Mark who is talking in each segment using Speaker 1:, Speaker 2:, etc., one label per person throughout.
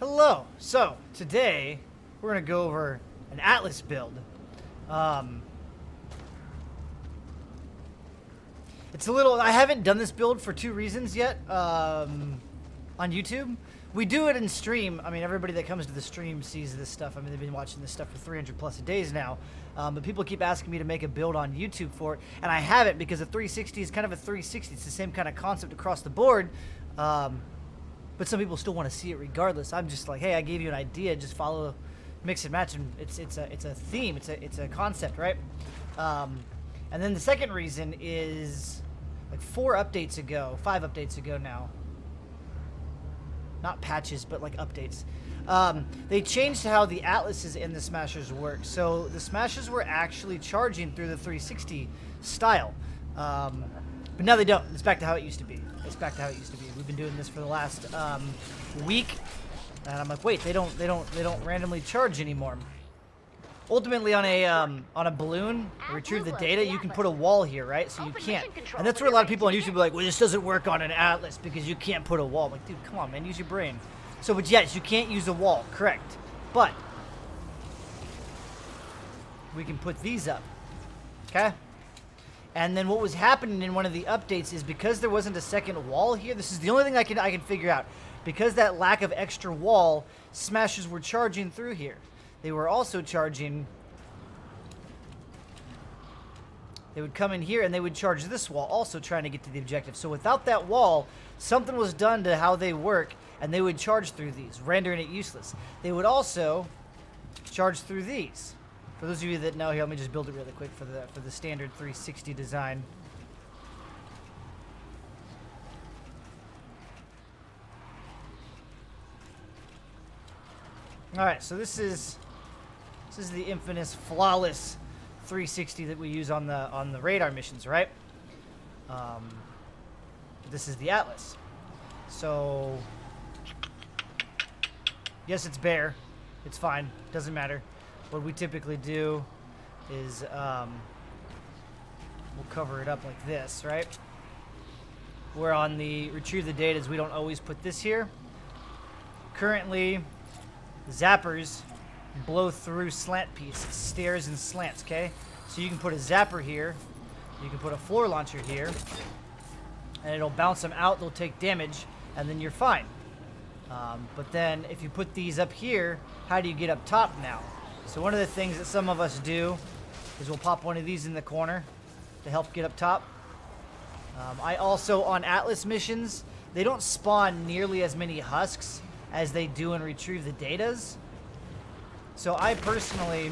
Speaker 1: Hello. So today we're gonna go over an Atlas build. It's a little. I haven't done this build for two reasons yet. On YouTube, we do it in stream. I mean, everybody that comes to the stream sees this stuff. I mean, they've been watching this stuff for 300 plus days now. But people keep asking me to make a build on YouTube for it, and I haven't because a 360 is kind of a 360. It's the same kind of concept across the board. But some people still want to see it regardless. I'm just like, hey, I gave you an idea. Just follow, mix and match, and it's a theme. It's a concept, right? And then the second reason is like 5 updates ago now. Not patches, but like updates. They changed how the Atlases and the Smashers work. So the Smashers were actually charging through the 360 style. But now they don't. It's back to how it used to be. We've been doing this for the last week, and I'm like, wait, they don't randomly charge anymore. Ultimately, on a balloon, retrieve the data, you can put a wall here, right? So you can't, and that's where a lot of people on YouTube are like, well, this doesn't work on an Atlas because you can't put a wall. I'm like, dude, come on, man, use your brain. So, but yes, you can't use a wall, correct? But we can put these up, okay? And then what was happening in one of the updates is because there wasn't a second wall here, this is the only thing I can figure out. Because that lack of extra wall, Smashers were charging through here. They were also charging, they would come in here and they would charge this wall, also trying to get to the objective. So without that wall, something was done to how they work, and they would charge through these, rendering it useless. They would also charge through these. For those of you that know, here, let me just build it really quick for the standard 360 design. All right, so this is the infamous, flawless 360 that we use on the radar missions, right? This is the Atlas. So yes, it's bare. It's fine. Doesn't matter. What we typically do is we'll cover it up like this, right? Where on the retrieve the data, we don't always put this here. Currently, zappers blow through slant piece. It's stairs and slants, okay? So you can put a zapper here. You can put a floor launcher here. And it'll bounce them out. They'll take damage. And then you're fine. But then if you put these up here, how do you get up top now? So one of the things that some of us do is we'll pop one of these in the corner to help get up top. I also, on Atlas missions, they don't spawn nearly as many husks as they do in retrieve the datas. So I personally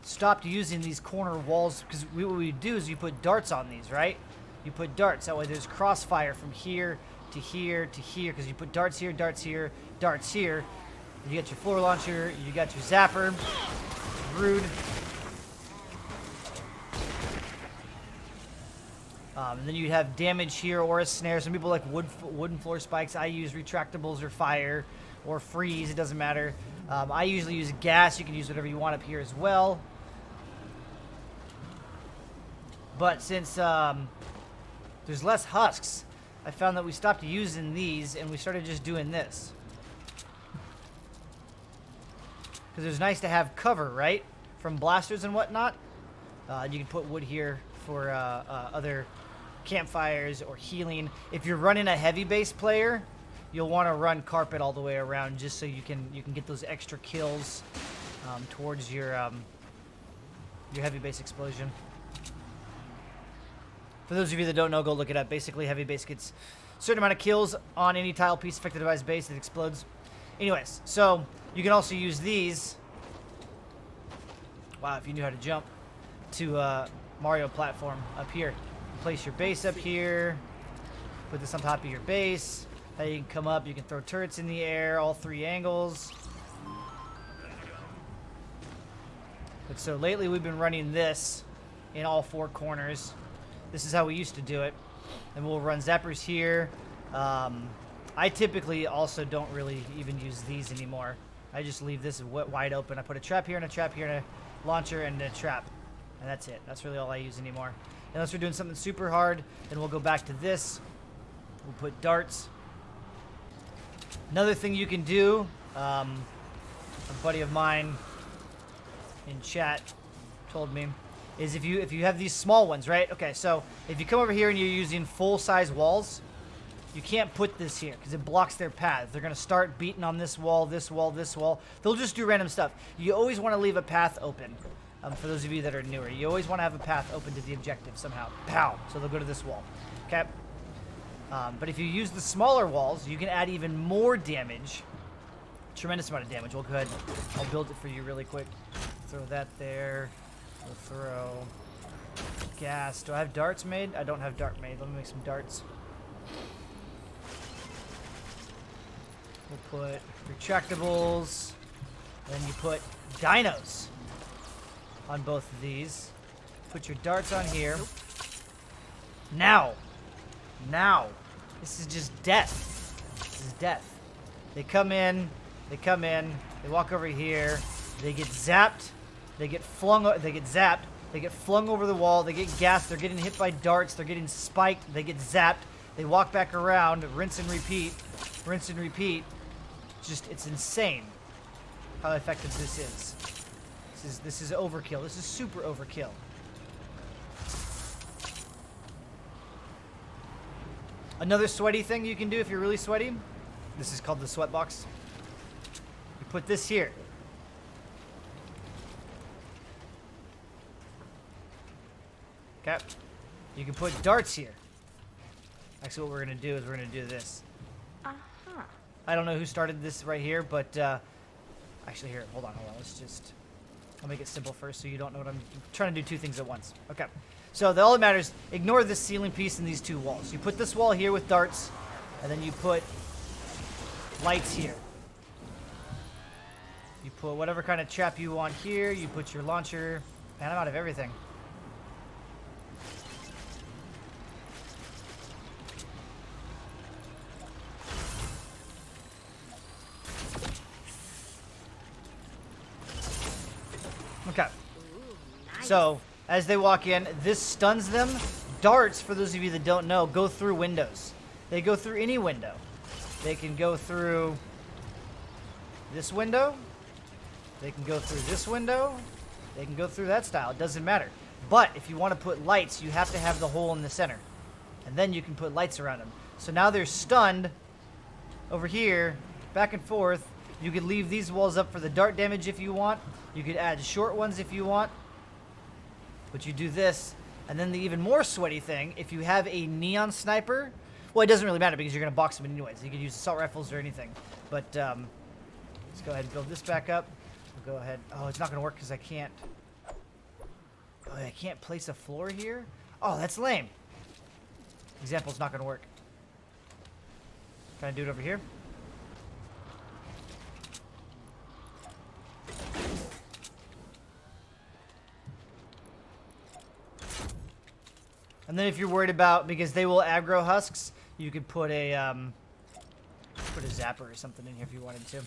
Speaker 1: stopped using these corner walls because what we do is you put darts on these, right? You put darts. That way there's crossfire from here to here to here because you put darts here, darts here, darts here. You got your floor launcher, you got your zapper, rude. And then you'd have damage here or a snare. Some people like wooden floor spikes. I use retractables or fire or freeze. It doesn't matter. I usually use gas. You can use whatever you want up here as well. But since there's less husks, I found that we stopped using these and we started just doing this. Because it was nice to have cover, right? From blasters and whatnot. You can put wood here for other campfires or healing. If you're running a heavy base player, you'll want to run carpet all the way around just so you can get those extra kills towards your heavy base explosion. For those of you that don't know, go look it up. Basically, heavy base gets a certain amount of kills on any tile piece affected device base that explodes. Anyways, so you can also use these. Wow, if you knew how to jump to Mario platform up here. Place your base up here. Put this on top of your base. Now you can come up. You can throw turrets in the air, all 3 angles. But so lately we've been running this in all 4 corners. This is how we used to do it. And we'll run zappers here. I typically also don't really even use these anymore. I just leave this wide open. I put a trap here and a trap here and a launcher and a trap. And that's it. That's really all I use anymore. Unless we're doing something super hard, then we'll go back to this. We'll put darts. Another thing you can do, a buddy of mine in chat told me, is if you have these small ones, right? Okay, so if you come over here and you're using full-size walls, you can't put this here because it blocks their path. They're going to start beating on this wall, this wall, this wall. They'll just do random stuff. You always want to leave a path open. For those of you that are newer, you always want to have a path open to the objective somehow. Pow! So they'll go to this wall. Okay? But if you use the smaller walls, you can add even more damage. Tremendous amount of damage. We'll go ahead. I'll build it for you really quick. Throw that there. We'll throw gas. Do I have darts made? I don't have dart made. Let me make some darts. We'll put retractables. Then you put dinos on both of these. Put your darts on here. Now. This is just death. This is death. They come in. They walk over here. They get zapped. They get zapped. They get flung over the wall. They get gassed. They're getting hit by darts. They're getting spiked. They get zapped. They walk back around. Rinse and repeat. Rinse and repeat. It's insane how effective this is. This is overkill. This is super overkill. Another sweaty thing you can do if you're really sweaty. This is called the sweat box. You put this here. Okay. You can put darts here. Actually, what we're going to do is we're going to do this.
Speaker 2: Uh-huh.
Speaker 1: I don't know who started this right here, but actually here, hold on. I'll make it simple first so you don't know what I'm trying to do two things at once. Okay. So all that matters, ignore this ceiling piece and these two walls. You put this wall here with darts, and then you put lights here. You put whatever kind of trap you want here. You put your launcher. Man, I'm out of everything. Okay. So, as they walk in, this stuns them. Darts, for those of you that don't know, go through windows. They go through any window. They can go through this window. They can go through this window. They can go through that style. It doesn't matter. But if you want to put lights, you have to have the hole in the center. And then you can put lights around them. So now they're stunned over here, back and forth. You could leave these walls up for the dart damage if you want. You could add short ones if you want. But you do this. And then the even more sweaty thing, if you have a neon sniper, well, it doesn't really matter because you're going to box them anyways. You could use assault rifles or anything. But let's go ahead and build this back up. We'll go ahead. Oh, it's not going to work because I can't. Oh, I can't place a floor here? Oh, that's lame. Example's not going to work. Can I do it over here? And then if you're worried about, because they will aggro husks, you could put a zapper or something in here if you wanted to.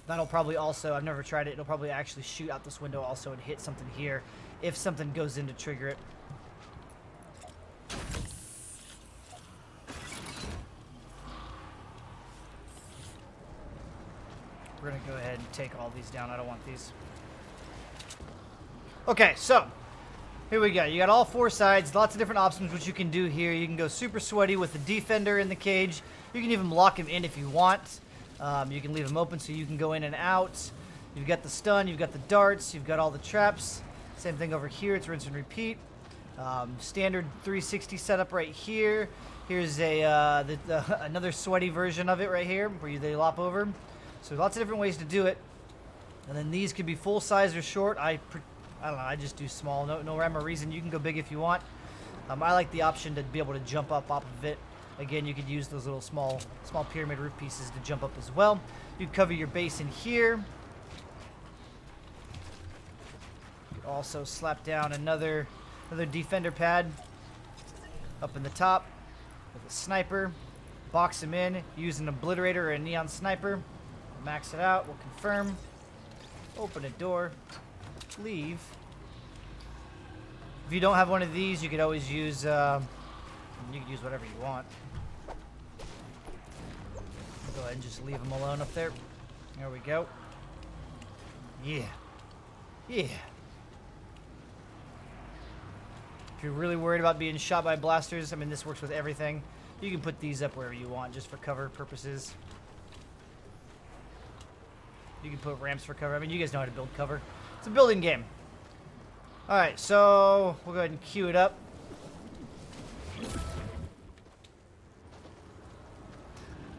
Speaker 1: That'll probably also, I've never tried it, it'll probably actually shoot out this window also and hit something here if something goes in to trigger it. We're going to go ahead and take all these down. I don't want these. Okay, so here we go. You got all four sides, lots of different options which you can do here. You can go super sweaty with the defender in the cage. You can even lock him in if you want. You can leave him open so you can go in and out. You've got the stun, you've got the darts, you've got all the traps. Same thing over here. It's rinse and repeat. Standard 360 setup right here. Here's a another sweaty version of it right here where they lop over. So lots of different ways to do it. And then these could be full size or short. I don't know, I just do small. No rhyme or reason. You can go big if you want. I like the option to be able to jump up off of it. Again, you could use those little small pyramid roof pieces to jump up as well. You could cover your base in here. You could also slap down another defender pad up in the top with a sniper. Box them in, use an obliterator or a neon sniper. Max it out, we'll confirm. Open a door. Leave. If you don't have one of these, you could always use you could use whatever you want. Go ahead and just leave them alone up there. There we go. Yeah. Yeah. If you're really worried about being shot by blasters, I mean, this works with everything. You can put these up wherever you want, just for cover purposes. You can put ramps for cover. I mean, you guys know how to build cover. It's a building game. Alright, so we'll go ahead and queue it up.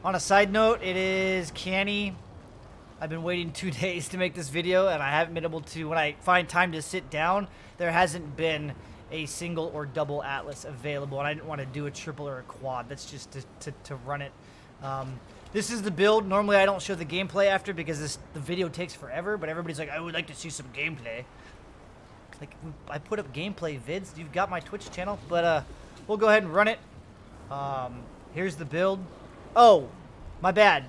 Speaker 1: On a side note, it is canny. I've been waiting 2 days to make this video, and I haven't been able to, when I find time to sit down, there hasn't been a single or double Atlas available, and I didn't want to do a triple or a quad. That's just to run it. This is the build. Normally I don't show the gameplay after because the video takes forever, but everybody's like, I would like to see some gameplay. Like, I put up gameplay vids. You've got my Twitch channel, but we'll go ahead and run it. Here's the build. Oh, my bad.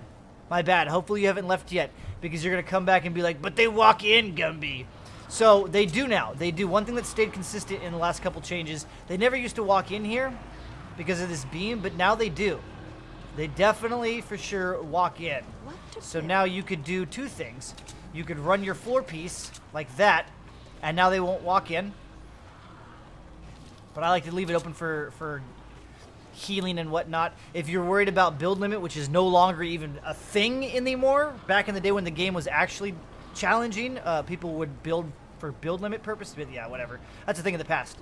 Speaker 1: My bad. Hopefully you haven't left yet, because you're going to come back and be like, but they walk in, Gumby. So they do now. They do. One thing that stayed consistent in the last couple changes, they never used to walk in here because of this beam, but now they do. They definitely, for sure, walk in. So now you could do two things. You could run your floor piece like that, and now they won't walk in. But I like to leave it open for healing and whatnot. If you're worried about build limit, which is no longer even a thing anymore, back in the day when the game was actually challenging, people would build for build limit purposes, but yeah, whatever. That's a thing of the past.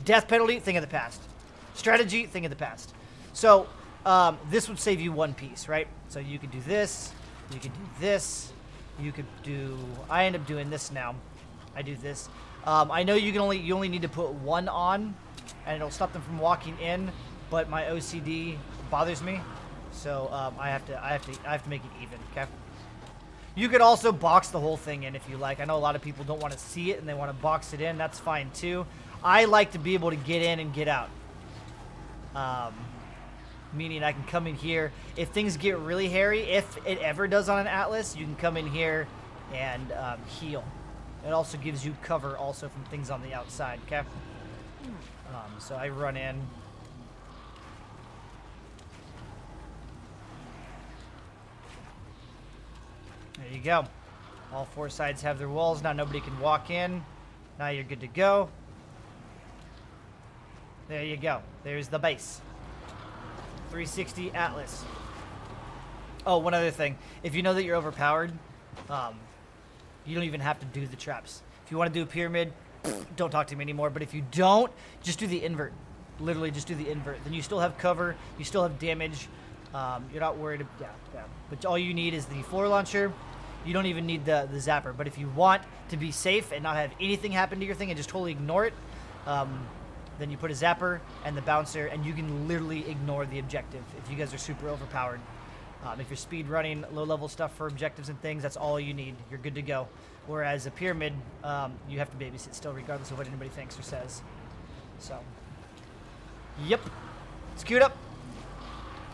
Speaker 1: Death penalty, thing of the past. Strategy, thing of the past. So this would save you one piece, right? So you could do this, you could do this, you could do, I end up doing this now. I do this. I know you only need to put one on, and it'll stop them from walking in, but my OCD bothers me, so I have to make it even. Okay. You could also box the whole thing in if you like. I know a lot of people don't want to see it and they want to box it in. That's fine too. I like to be able to get in and get out. Meaning I can come in here. If things get really hairy, if it ever does on an Atlas, you can come in here and heal. It also gives you cover also from things on the outside, okay? So I run in. There you go. All four sides have their walls. Now nobody can walk in. Now you're good to go. There you go. There's the base. 360 Atlas. Oh, one other thing. If you know that you're overpowered, you don't even have to do the traps. If you want to do a pyramid, don't talk to me anymore. But if you don't, just do the invert. Literally just do the invert. Then you still have cover. You still have damage. You're not worried. Yeah. But all you need is the floor launcher. You don't even need the zapper. But if you want to be safe and not have anything happen to your thing and just totally ignore it, then you put a zapper and the bouncer, and you can literally ignore the objective if you guys are super overpowered. If you're speed running low-level stuff for objectives and things, that's all you need. You're good to go. Whereas a pyramid, you have to babysit still regardless of what anybody thinks or says. So, yep. It's queued up.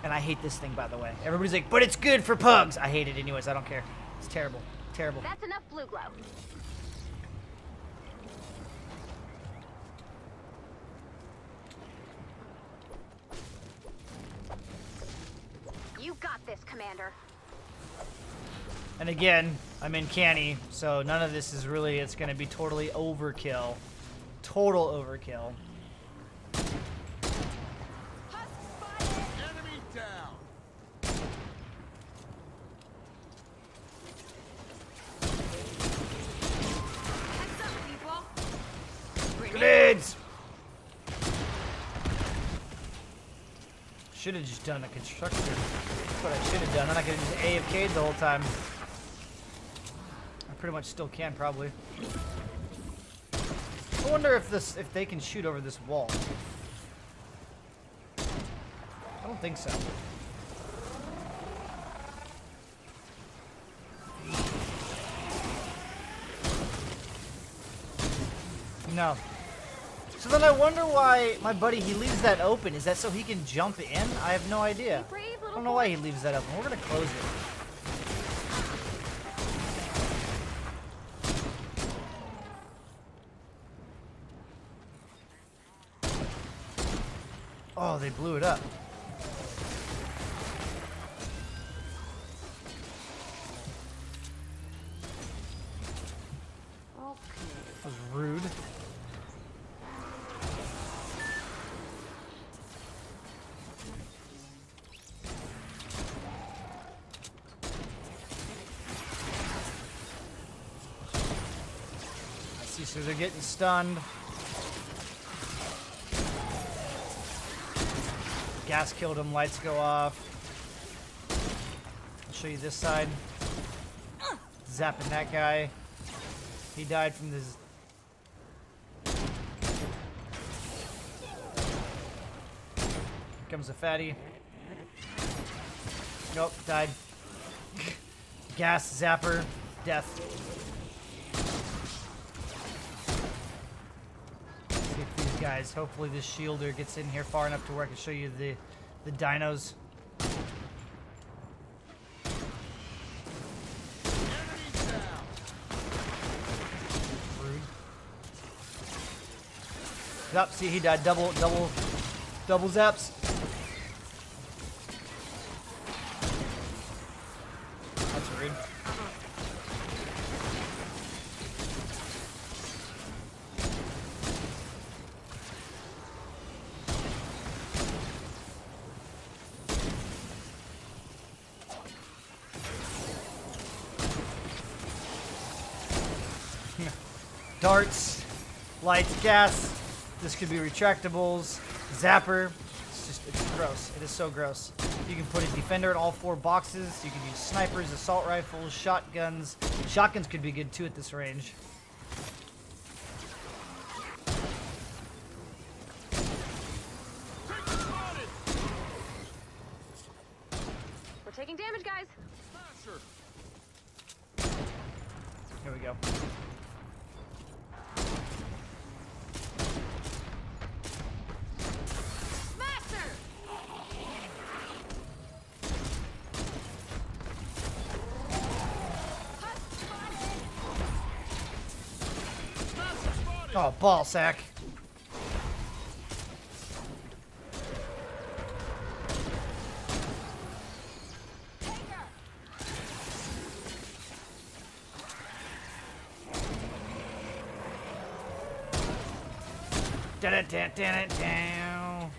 Speaker 1: And I hate this thing, by the way. Everybody's like, but it's good for pugs. I hate it anyways. I don't care. It's terrible. Terrible.
Speaker 2: That's enough blue glow. You got this, Commander.
Speaker 1: And again, I'm in canny, so none of this is really, it's going to be totally overkill. Total overkill.
Speaker 3: Enemy down.
Speaker 2: Heads up, people.
Speaker 1: Grenades! Should have just done a constructor. That's what I should have done. Then I could have just AFK'd the whole time. I pretty much still can, probably. I wonder if they can shoot over this wall. I don't think so. No. So then I wonder why my buddy, he leaves that open. Is that so he can jump in? I have no idea. I don't know why he leaves that open. We're going to close it. Oh, they blew it up. So they're getting stunned. Gas killed him, lights go off. I'll show you this side. Zapping that guy. He died from this. Here comes the fatty. Nope, died. Gas, zapper, death. See if these guys, hopefully this shielder gets in here far enough to where I can show you the dinos. Rude. Yup, see he died double zaps. That's rude. Darts, lights, gas. This could be retractables. Zapper. It's gross. It is so gross. You can put a defender in all 4 boxes. You can use snipers, assault rifles, shotguns. Shotguns could be good too at this range.
Speaker 2: We're taking damage, guys.
Speaker 1: Here we go.
Speaker 2: Smasher!
Speaker 1: Oh, ball sack. Down.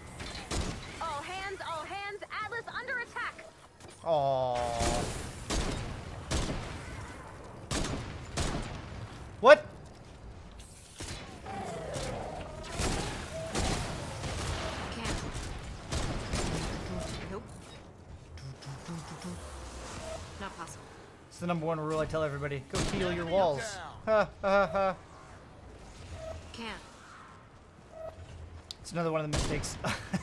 Speaker 2: All hands, Atlas under attack.
Speaker 1: Oh. What?
Speaker 2: Can't. Nope. Not possible.
Speaker 1: It's the #1 rule I tell everybody. Go heal your walls. Ha ha ha.
Speaker 2: Can't.
Speaker 1: It's another one of the mistakes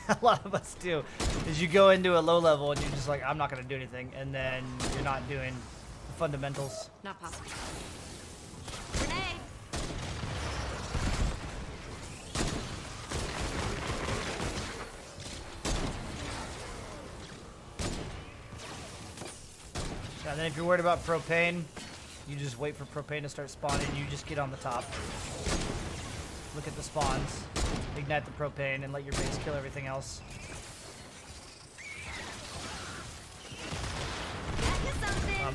Speaker 1: a lot of us do, is you go into a low level and you're just like, I'm not going to do anything, and then you're not doing the fundamentals.
Speaker 2: Not possible. Grenade!
Speaker 1: And then if you're worried about propane, you just wait for propane to start spawning. You just get on the top. Look at the spawns. Ignite the propane and let your base kill everything else.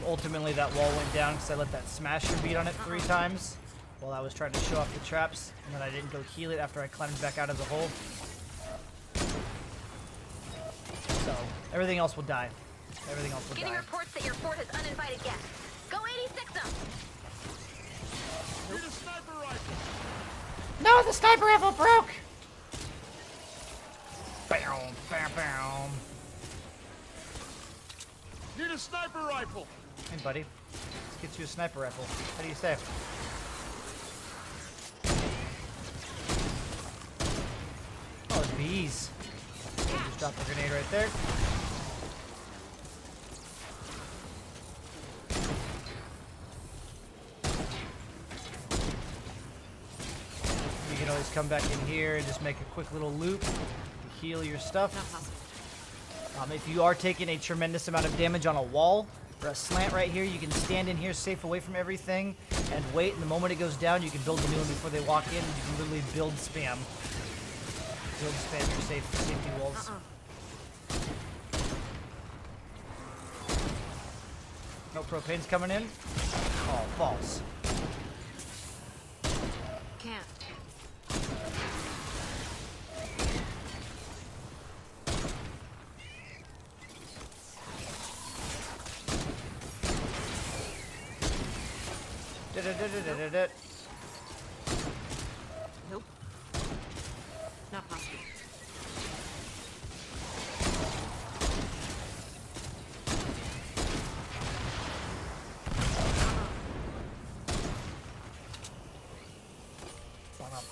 Speaker 1: Ultimately, that wall went down because I let that smasher beat on it 3 times while I was trying to show off the traps, and then I didn't go heal it after I climbed back out of the hole. So, everything else will die. Everything else will
Speaker 2: Getting
Speaker 1: die.
Speaker 2: reports that your fort has uninvited guests. Go 86 them!
Speaker 3: Need a sniper rifle.
Speaker 1: No, the sniper rifle broke! Bam, bam, bam.
Speaker 3: Need a sniper rifle.
Speaker 1: Hey, buddy. Let's get you a sniper rifle. How do you say? Oh, bees. Just drop a grenade right there. You can always come back in here and just make a quick little loop to heal your stuff.
Speaker 2: Not possible.
Speaker 1: If you are taking a tremendous amount of damage on a wall or a slant right here, you can stand in here safe away from everything and wait, and the moment it goes down, you can build a new one before they walk in, and you can literally build spam. Build spam your safety walls. No propane's coming in? Oh, false.
Speaker 2: Can't.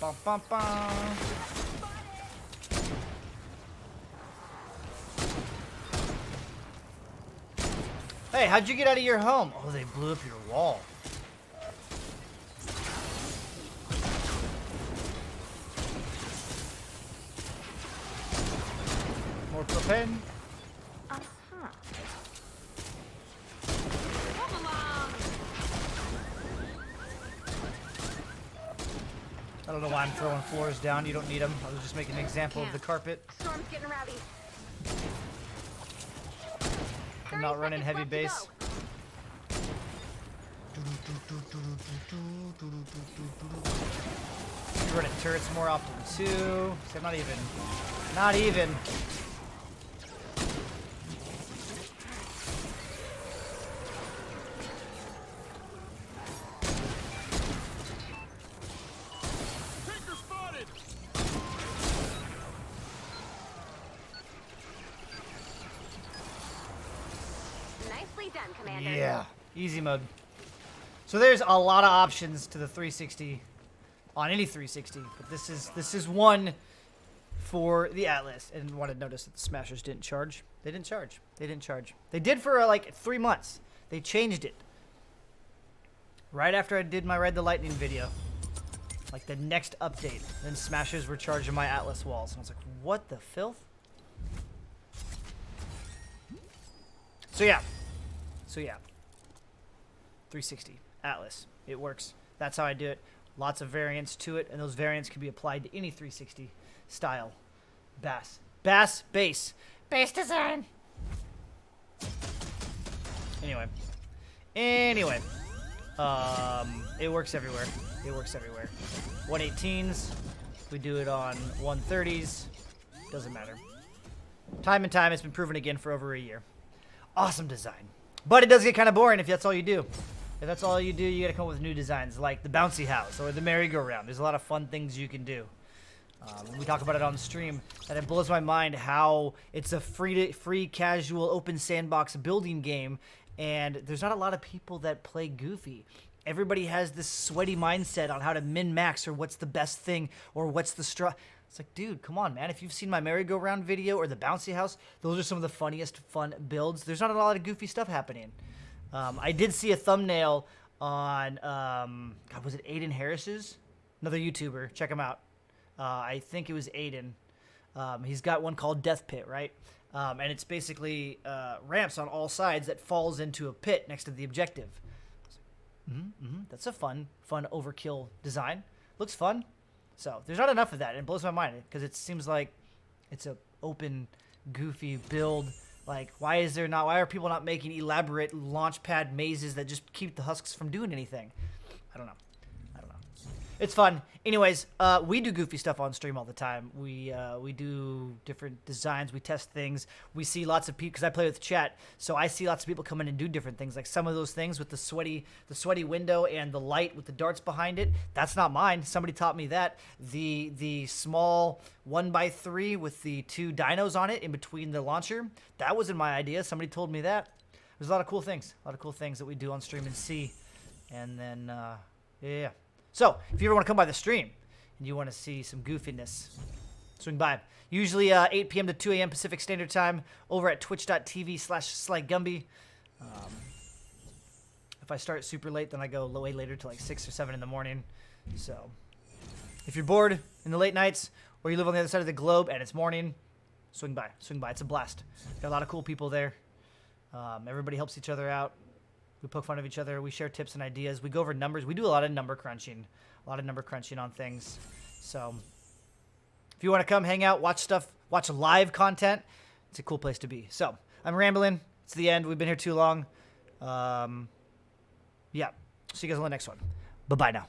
Speaker 1: bum, bum, bum. Hey, how'd you get out of your home? Oh, they blew up your wall. More propane.
Speaker 2: Uh-huh. Come along.
Speaker 1: I don't know why I'm throwing floors down. You don't need them. I was just making an example of the carpet.
Speaker 2: Storm's getting rowdy.
Speaker 1: I'm not
Speaker 2: 30
Speaker 1: running
Speaker 2: seconds
Speaker 1: heavy
Speaker 2: left to
Speaker 1: base. You're running turrets more often too. So not even.
Speaker 3: Taker spotted!
Speaker 2: Nicely done, Commander.
Speaker 1: Yeah, easy mode. So there's a lot of options to the 360 on any 360, but this is one for the Atlas. And want to notice that the Smashers didn't charge. They didn't charge. They did for like 3 months. They changed it right after I did my Ride the Lightning video. Like the next update, then Smashers were charging my Atlas walls, and I was like, what the filth? So yeah. 360 Atlas, it works. That's how I do it. Lots of variants to it, and those variants can be applied to any 360 style bass design. Anyway, it works everywhere. 118s, we do it on 130s. Doesn't matter. Time and time, it's been proven again for over a year. Awesome design. But it does get kind of boring if that's all you do. If that's all you do, you gotta come up with new designs, like the bouncy house or the merry-go-round. There's a lot of fun things you can do. We talk about it on stream, and it blows my mind how it's a free casual, open sandbox building game, and there's not a lot of people that play Goofy. Everybody has this sweaty mindset on how to min-max or what's the best thing or what's the It's like, dude, come on, man. If you've seen my merry-go-round video or the bouncy house, those are some of the funniest fun builds. There's not a lot of goofy stuff happening. I did see a thumbnail on, God, was it Aiden Harris's? Another YouTuber. Check him out. I think it was Aiden. He's got one called Death Pit, right? And it's basically ramps on all sides that falls into a pit next to the objective. That's a fun overkill design. Looks fun. So there's not enough of that, and it blows my mind because it seems like it's a open, goofy build. Like, why are people not making elaborate launch pad mazes that just keep the husks from doing anything? I don't know. It's fun. Anyways, we do goofy stuff on stream all the time. We do different designs. We test things. We see lots of people, because I play with chat, so I see lots of people come in and do different things. Like some of those things with the sweaty window and the light with the darts behind it. That's not mine. Somebody taught me that. The small 1x3 with the 2 dinos on it in between the launcher. That wasn't my idea. Somebody told me that. There's a lot of cool things. That we do on stream and see. And then, yeah. So, if you ever want to come by the stream and you want to see some goofiness, swing by. Usually 8 p.m. to 2 a.m. Pacific Standard Time over at twitch.tv/SlyGumbi. If I start super late, then I go way later to like 6 or 7 in the morning. So, if you're bored in the late nights or you live on the other side of the globe and it's morning, swing by. It's a blast. Got a lot of cool people there. Everybody helps each other out. We poke fun of each other. We share tips and ideas. We go over numbers. We do a lot of number crunching. On things. So if you want to come hang out, watch live content, it's a cool place to be. So I'm rambling. It's the end. We've been here too long. Yeah. See you guys on the next one. Bye-bye now.